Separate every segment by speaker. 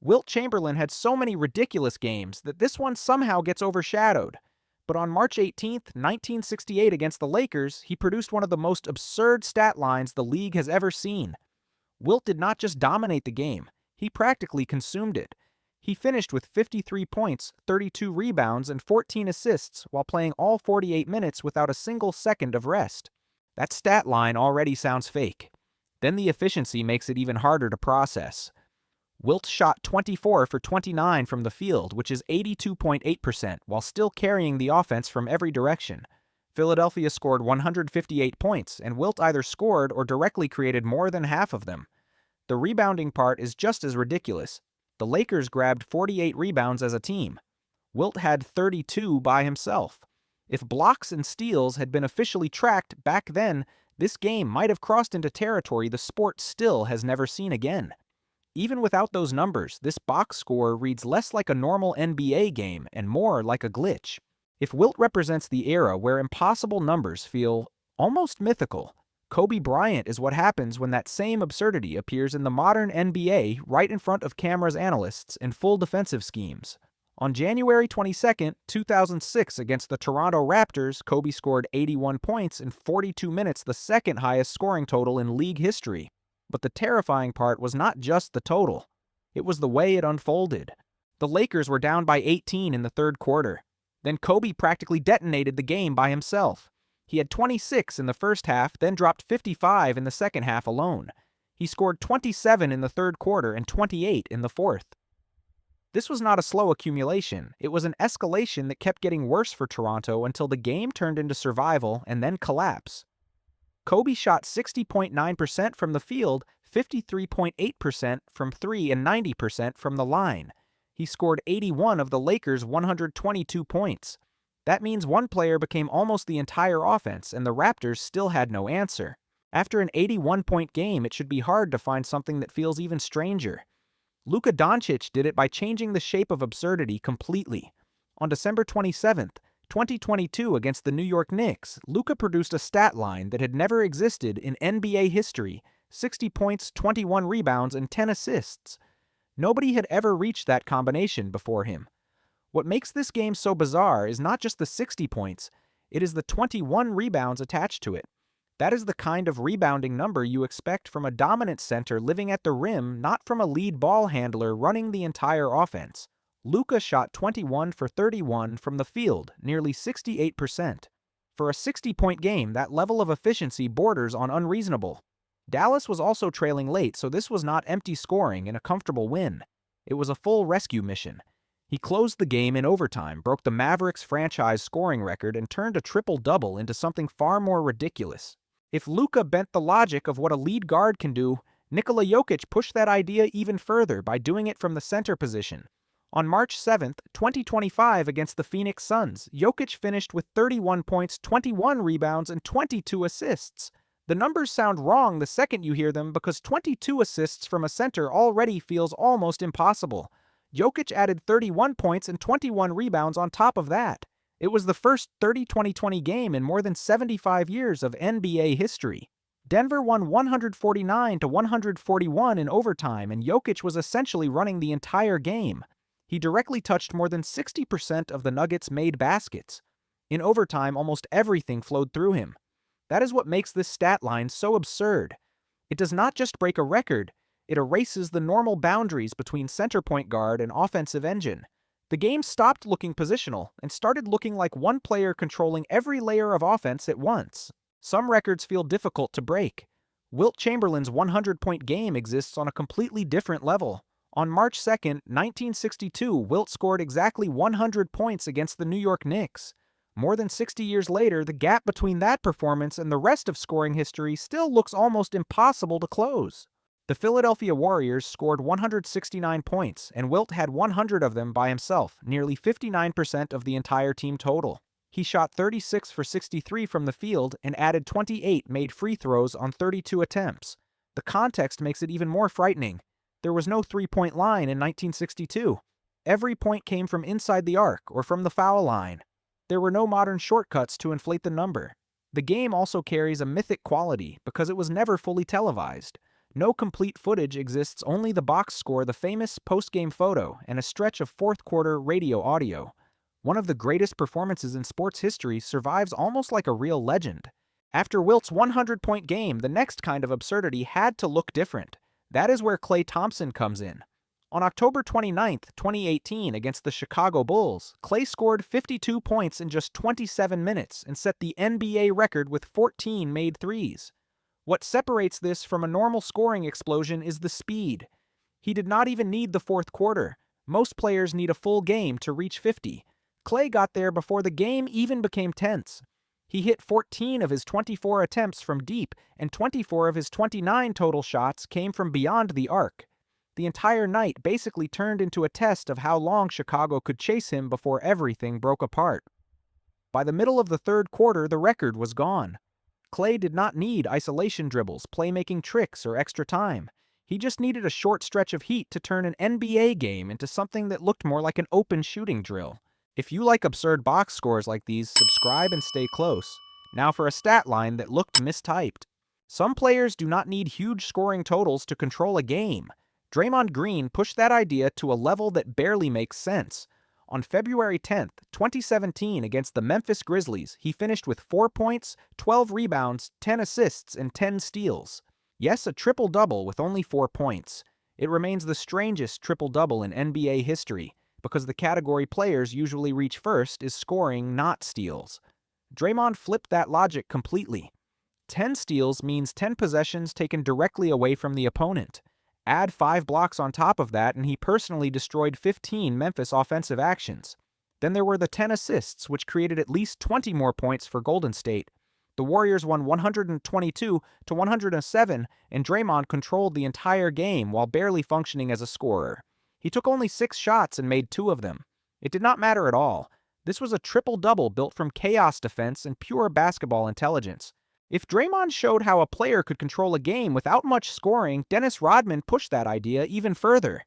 Speaker 1: Wilt Chamberlain had so many ridiculous games that this one somehow gets overshadowed. But on March 18, 1968 against the Lakers, he produced one of the most absurd stat lines the league has ever seen. Wilt did not just dominate the game, he practically consumed it. He finished with 53 points, 32 rebounds, and 14 assists while playing all 48 minutes without a single second of rest. That stat line already sounds fake. Then the efficiency makes it even harder to process. Wilt shot 24 for 29 from the field, which is 82.8%, while still carrying the offense from every direction. Philadelphia scored 158 points, and Wilt either scored or directly created more than half of them. The rebounding part is just as ridiculous. The Lakers grabbed 48 rebounds as a team. Wilt had 32 by himself. If blocks and steals had been officially tracked back then, this game might have crossed into territory the sport still has never seen again. Even without those numbers, this box score reads less like a normal NBA game and more like a glitch. If Wilt represents the era where impossible numbers feel almost mythical, Kobe Bryant is what happens when that same absurdity appears in the modern NBA right in front of cameras, analysts, and full defensive schemes. On January 22, 2006 against the Toronto Raptors, Kobe scored 81 points in 42 minutes, the second highest scoring total in league history. But the terrifying part was not just the total. It was the way it unfolded. The Lakers were down by 18 in the third quarter. Then Kobe practically detonated the game by himself. He had 26 in the first half, then dropped 55 in the second half alone. He scored 27 in the third quarter and 28 in the fourth. This was not a slow accumulation. It was an escalation that kept getting worse for Toronto until the game turned into survival and then collapse. Kobe shot 60.9% from the field, 53.8% from three, and 90% from the line. He scored 81 of the Lakers' 122 points. That means one player became almost the entire offense, and the Raptors still had no answer. After an 81-point game, it should be hard to find something that feels even stranger. Luka Doncic did it by changing the shape of absurdity completely. On December 27, 2022 against the New York Knicks, Luka produced a stat line that had never existed in NBA history: 60 points, 21 rebounds, and 10 assists. Nobody had ever reached that combination before him. What makes this game so bizarre is not just the 60 points, it is the 21 rebounds attached to it. That is the kind of rebounding number you expect from a dominant center living at the rim, not from a lead ball handler running the entire offense. Luka shot 21 for 31 from the field, nearly 68%. For a 60-point game, that level of efficiency borders on unreasonable. Dallas was also trailing late, so this was not empty scoring and a comfortable win. It was a full rescue mission. He closed the game in overtime, broke the Mavericks franchise scoring record, and turned a triple-double into something far more ridiculous. If Luka bent the logic of what a lead guard can do, Nikola Jokic pushed that idea even further by doing it from the center position. On March 7, 2025 against the Phoenix Suns, Jokic finished with 31 points, 21 rebounds, and 22 assists. The numbers sound wrong the second you hear them because 22 assists from a center already feels almost impossible. Jokic added 31 points and 21 rebounds on top of that. It was the first 30-20-20 game in more than 75 years of NBA history. Denver won 149-141 in overtime, and Jokic was essentially running the entire game. He directly touched more than 60% of the Nuggets' made baskets. In overtime, almost everything flowed through him. That is what makes this stat line so absurd. It does not just break a record, it erases the normal boundaries between center point guard and offensive engine. The game stopped looking positional and started looking like one player controlling every layer of offense at once. Some records feel difficult to break. Wilt Chamberlain's 100-point game exists on a completely different level. On March 2, 1962, Wilt scored exactly 100 points against the New York Knicks. More than 60 years later, the gap between that performance and the rest of scoring history still looks almost impossible to close. The Philadelphia Warriors scored 169 points, and Wilt had 100 of them by himself, nearly 59% of the entire team total. He shot 36 for 63 from the field and added 28 made free throws on 32 attempts. The context makes it even more frightening. There was no three-point line in 1962. Every point came from inside the arc or from the foul line. There were no modern shortcuts to inflate the number. The game also carries a mythic quality because it was never fully televised. No complete footage exists, only the box score, the famous post-game photo, and a stretch of fourth-quarter radio audio. One of the greatest performances in sports history survives almost like a real legend. After Wilt's 100-point game, the next kind of absurdity had to look different. That is where Klay Thompson comes in. On October 29, 2018, against the Chicago Bulls, Klay scored 52 points in just 27 minutes and set the NBA record with 14 made threes. What separates this from a normal scoring explosion is the speed. He did not even need the fourth quarter. Most players need a full game to reach 50. Klay got there before the game even became tense. He hit 14 of his 24 attempts from deep, and 24 of his 29 total shots came from beyond the arc. The entire night basically turned into a test of how long Chicago could chase him before everything broke apart. By the middle of the third quarter, the record was gone. Klay did not need isolation dribbles, playmaking tricks, or extra time. He just needed a short stretch of heat to turn an NBA game into something that looked more like an open shooting drill. If you like absurd box scores like these, subscribe and stay close. Now for a stat line that looked mistyped. Some players do not need huge scoring totals to control a game. Draymond Green pushed that idea to a level that barely makes sense. On February 10, 2017, against the Memphis Grizzlies, he finished with 4 points, 12 rebounds, 10 assists, and 10 steals. Yes, a triple-double with only 4 points. It remains the strangest triple-double in NBA history, because the category players usually reach first is scoring, not steals. Draymond flipped that logic completely. 10 steals means 10 possessions taken directly away from the opponent. Add 5 blocks on top of that, and he personally destroyed 15 Memphis offensive actions. Then there were the 10 assists, which created at least 20 more points for Golden State. The Warriors won 122-107, and Draymond controlled the entire game while barely functioning as a scorer. He took only 6 shots and made 2 of them. It did not matter at all. This was a triple-double built from chaos defense and pure basketball intelligence. If Draymond showed how a player could control a game without much scoring, Dennis Rodman pushed that idea even further.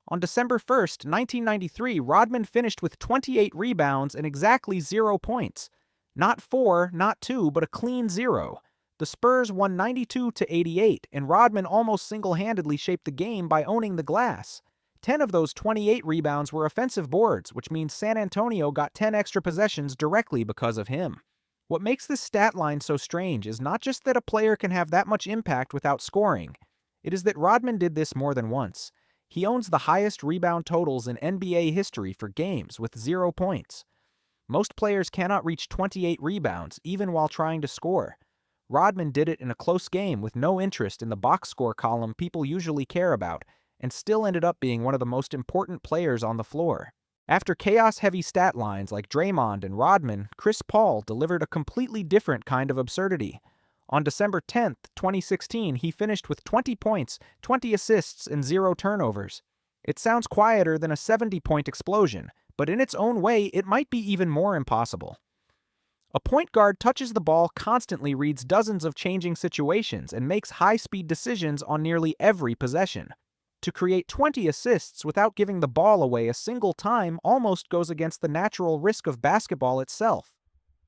Speaker 1: On December 1, 1993, Rodman finished with 28 rebounds and exactly 0 points. Not 4, not 2, but a clean 0. The Spurs won 92-88, and Rodman almost single-handedly shaped the game by owning the glass. 10 of those 28 rebounds were offensive boards, which means San Antonio got 10 extra possessions directly because of him. What makes this stat line so strange is not just that a player can have that much impact without scoring. It is that Rodman did this more than once. He owns the highest rebound totals in NBA history for games with 0 points. Most players cannot reach 28 rebounds, even while trying to score. Rodman did it in a close game with no interest in the box score column people usually care about, and still ended up being one of the most important players on the floor. After chaos-heavy stat lines like Draymond and Rodman, Chris Paul delivered a completely different kind of absurdity. On December 10, 2016, he finished with 20 points, 20 assists, and 0 turnovers. It sounds quieter than a 70-point explosion, but in its own way, it might be even more impossible. A point guard touches the ball constantly, reads dozens of changing situations, and makes high-speed decisions on nearly every possession. To create 20 assists without giving the ball away a single time almost goes against the natural risk of basketball itself.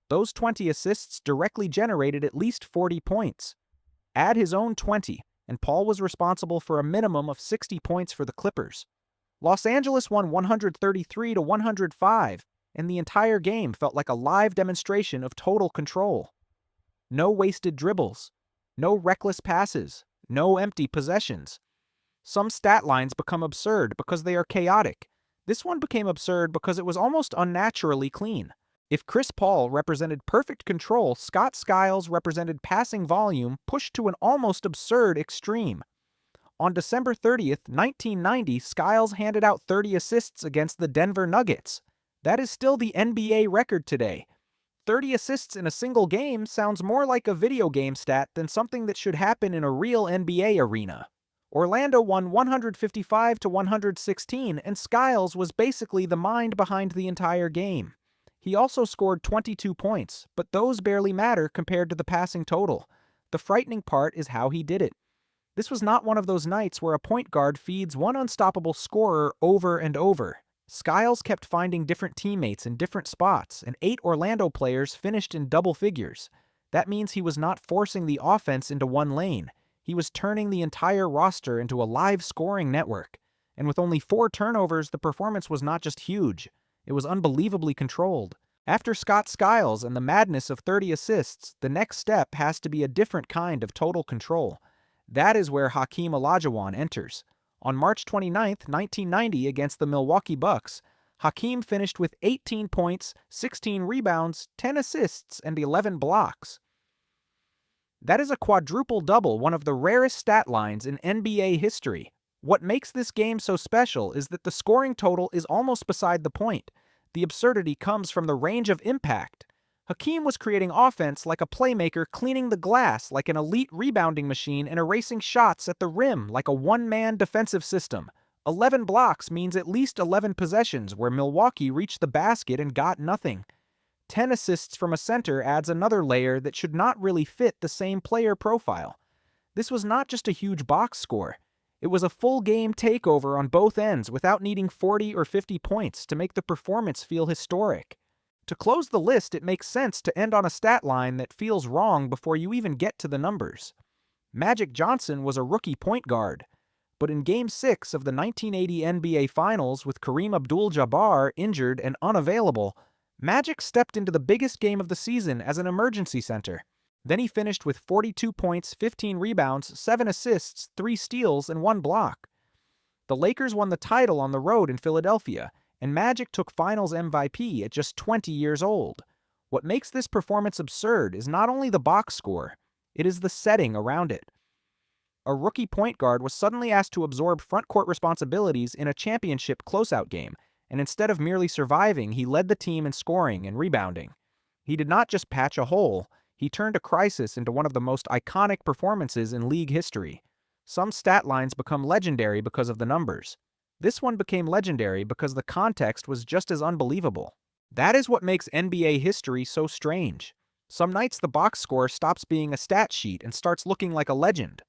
Speaker 1: Those 20 assists directly generated at least 40 points. Add his own 20, and Paul was responsible for a minimum of 60 points for the Clippers. Los Angeles won 133-105, and the entire game felt like a live demonstration of total control. No wasted dribbles, no reckless passes, no empty possessions. Some stat lines become absurd because they are chaotic. This one became absurd because it was almost unnaturally clean. If Chris Paul represented perfect control, Scott Skiles represented passing volume pushed to an almost absurd extreme. On December 30, 1990, Skiles handed out 30 assists against the Denver Nuggets. That is still the NBA record today. 30 assists in a single game sounds more like a video game stat than something that should happen in a real NBA arena. Orlando won 155-116, and Skiles was basically the mind behind the entire game. He also scored 22 points, but those barely matter compared to the passing total. The frightening part is how he did it. This was not one of those nights where a point guard feeds one unstoppable scorer over and over. Skiles kept finding different teammates in different spots, and 8 Orlando players finished in double figures. That means he was not forcing the offense into one lane. He was turning the entire roster into a live scoring network. And with only 4 turnovers, the performance was not just huge, it was unbelievably controlled. After Scott Skiles and the madness of 30 assists, the next step has to be a different kind of total control. That is where Hakeem Olajuwon enters. On March 29, 1990, against the Milwaukee Bucks, Hakeem finished with 18 points, 16 rebounds, 10 assists, and 11 blocks. That is a quadruple-double, one of the rarest stat lines in NBA history. What makes this game so special is that the scoring total is almost beside the point. The absurdity comes from the range of impact. Hakeem was creating offense like a playmaker, cleaning the glass like an elite rebounding machine, and erasing shots at the rim like a one-man defensive system. 11 blocks means at least 11 possessions where Milwaukee reached the basket and got nothing. 10 assists from a center adds another layer that should not really fit the same player profile. This was not just a huge box score. It was a full game takeover on both ends without needing 40 or 50 points to make the performance feel historic. To close the list, it makes sense to end on a stat line that feels wrong before you even get to the numbers. Magic Johnson was a rookie point guard, but in Game 6 of the 1980 NBA Finals, with Kareem Abdul-Jabbar injured and unavailable, Magic stepped into the biggest game of the season as an emergency center. Then he finished with 42 points, 15 rebounds, 7 assists, 3 steals, and 1 block. The Lakers won the title on the road in Philadelphia, and Magic took Finals MVP at just 20 years old. What makes this performance absurd is not only the box score, it is the setting around it. A rookie point guard was suddenly asked to absorb front-court responsibilities in a championship closeout game, and instead of merely surviving, he led the team in scoring and rebounding. He did not just patch a hole, he turned a crisis into one of the most iconic performances in league history. Some stat lines become legendary because of the numbers. This one became legendary because the context was just as unbelievable. That is what makes NBA history so strange. Some nights the box score stops being a stat sheet and starts looking like a legend.